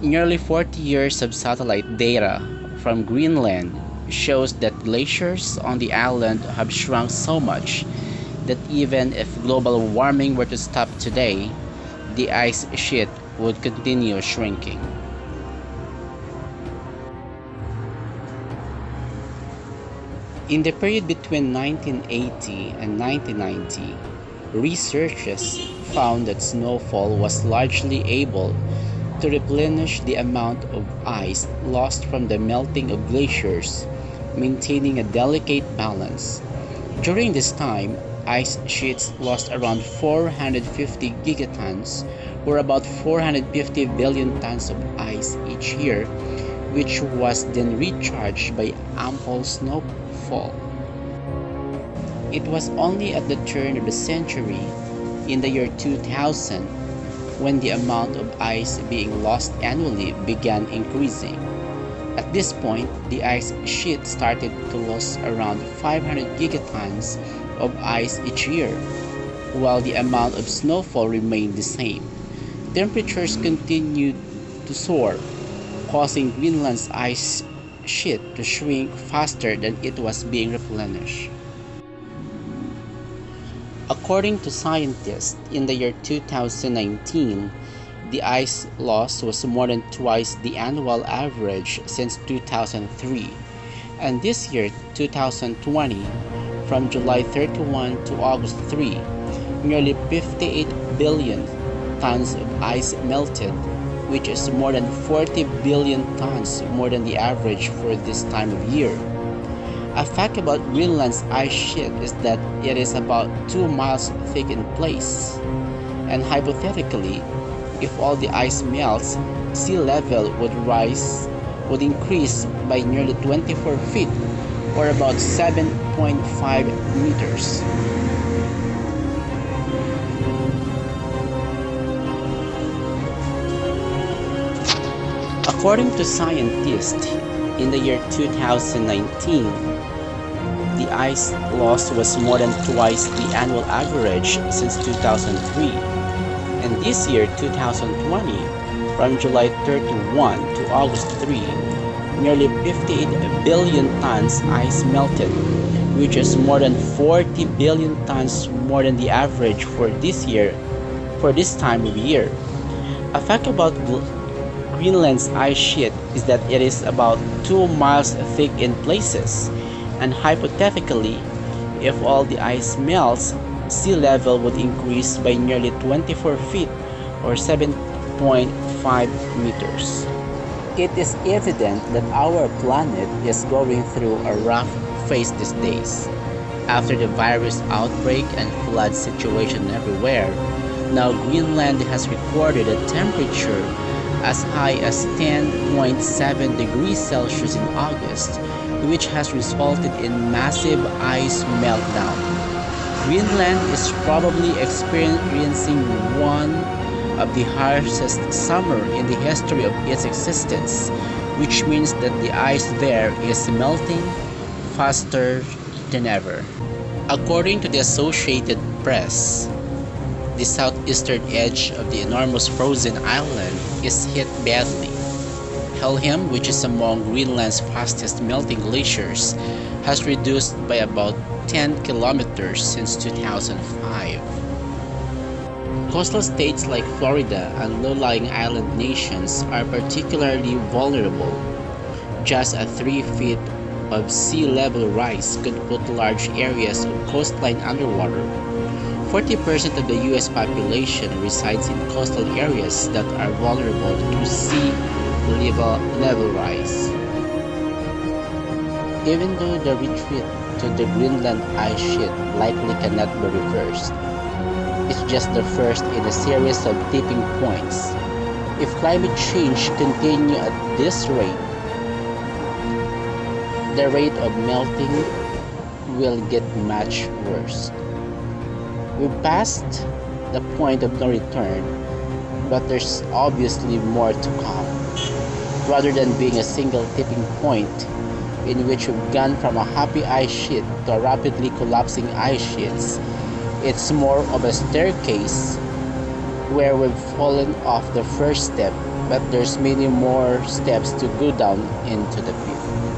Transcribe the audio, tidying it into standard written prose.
Nearly 40 years of satellite data from Greenland shows that glaciers on the island have shrunk so much that even if global warming were to stop today, the ice sheet would continue shrinking. In the period between 1980 and 1990, researchers found that snowfall was largely able to replenish the amount of ice lost from the melting of glaciers, maintaining a delicate balance. During this time, ice sheets lost around 450 gigatons, or about 450 billion tons of ice each year, which was then recharged by ample snowfall. It was only at the turn of the century, in the year 2000, when the amount of ice being lost annually began increasing. At this point, the ice sheet started to lose around 500 gigatons of ice each year, while the amount of snowfall remained the same. Temperatures continued to soar, causing Greenland's ice sheet to shrink faster than it was being replenished. According to scientists, in the year 2019, the ice loss was more than twice the annual average since 2003. And this year, 2020, from July 31 to August 3, nearly 58 billion tons of ice melted, which is more than 40 billion tons more than the average for this time of year. A fact about Greenland's ice sheet is that it is about 2 miles thick in place, and hypothetically, if all the ice melts, sea level would increase by nearly 24 feet, or about 7.5 meters. According to scientists, in the year 2019, the ice loss was more than twice the annual average since 2003. And this year, 2020, from July 31 to August 3, nearly 58 billion tons ice melted, which is more than 40 billion tons more than the average for this year, for this time of year. A fact about Greenland's ice sheet is that it is about 2 miles thick in places, and hypothetically, if all the ice melts, sea level would increase by nearly 24 feet or 7.5 meters. It is evident that our planet is going through a rough phase these days. After the virus outbreak and flood situation everywhere, now Greenland has recorded a temperature as high as 10.7 degrees Celsius in August, which has resulted in massive ice meltdown. Greenland is probably experiencing one of the harshest summer in the history of its existence, which means that the ice there is melting faster than ever. According to the Associated Press, the southeastern edge of the enormous frozen island is hit badly. Helheim, which is among Greenland's fastest melting glaciers, has reduced by about 10 kilometers since 2005. Coastal states like Florida and low-lying island nations are particularly vulnerable. Just a 3 feet of sea level rise could put large areas of coastline underwater. 40% of the U.S. population resides in coastal areas that are vulnerable to sea level rise. Even though the retreat to the Greenland ice sheet likely cannot be reversed, it's just the first in a series of tipping points. If climate change continues at this rate, the rate of melting will get much worse. We've passed the point of no return, but there's obviously more to come. Rather than being a single tipping point in which we've gone from a happy ice sheet to a rapidly collapsing ice sheets, it's more of a staircase where we've fallen off the first step but there's many more steps to go down into the pit.